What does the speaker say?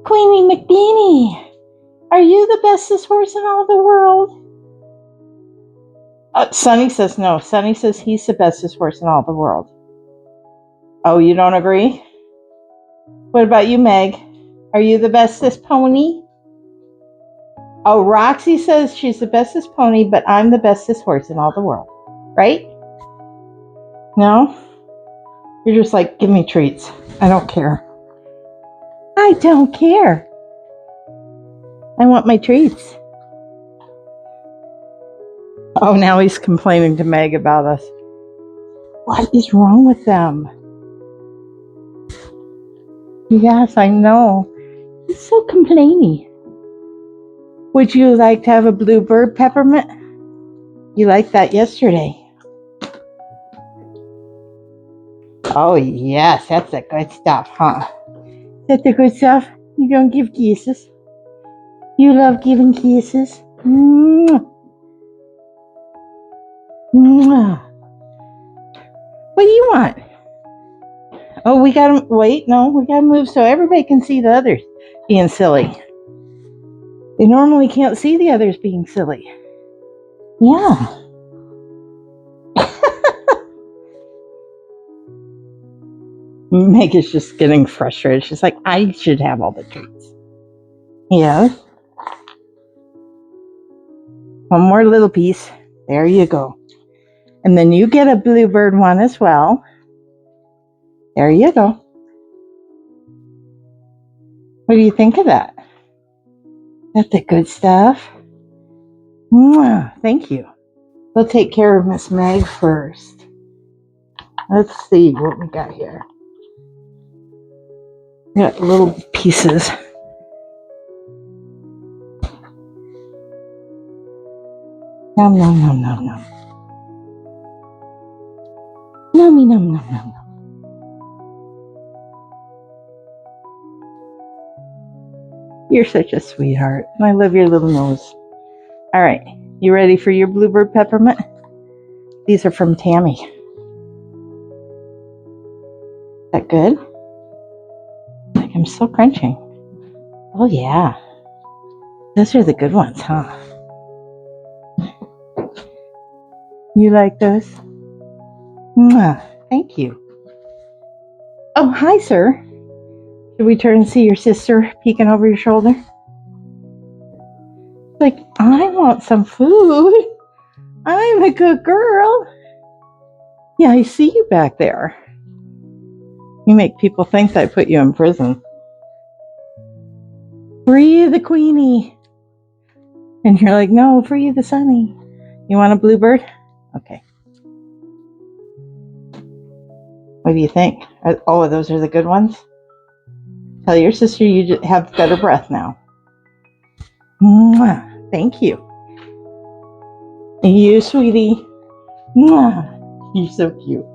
Queenie McBeanie, are you the bestest horse in all the world? Sonny says no. Sonny says he's the bestest horse in all the world. Oh, you don't agree? What about you, Meg? Are you the bestest pony? Oh, Roxy says she's the bestest pony, but I'm the bestest horse in all the world. Right? No? You're just like, give me treats. I don't care. I don't care. I want my treats. Oh, now he's complaining to Meg about us. What is wrong with them? Yes, I know. He's so complainy. Would you like to have a bluebird, Peppermint? You liked that yesterday. Oh, yes, that's the good stuff, huh? Is that the good stuff? You gonna give kisses? You love giving kisses? Mwah. Mwah. What do you want? Oh, we gotta wait. No, we gotta move so everybody can see the others being silly. They normally can't see the others being silly. Yeah. Meg is just getting frustrated. She's like, I should have all the treats. Yes. One more little piece. There you go. And then you get a bluebird one as well. There you go. What do you think of that? That's the good stuff. Mwah. Thank you. We'll take care of Miss Meg first. Let's see what we got here. We got little pieces. Nom nom nom nom nom. Nummy nom nom nom nom. You're such a sweetheart. I love your little nose. All right. You ready for your bluebird, Peppermint? These are from Tammy. Is that good? Like I'm still crunching. Oh, yeah. Those are the good ones, huh? You like those? Mwah. Thank you. Oh, hi, sir. Should we turn and see your sister peeking over your shoulder? Like, I want some food. I'm a good girl. Yeah, I see you back there. You make people think that I put you in prison. Free the Queenie. And you're like, no, free the Sunny. You want a bluebird? Okay. What do you think? Oh, those are the good ones? Tell your sister you have better breath now. Mwah. Thank you. You, sweetie. Mwah. You're so cute.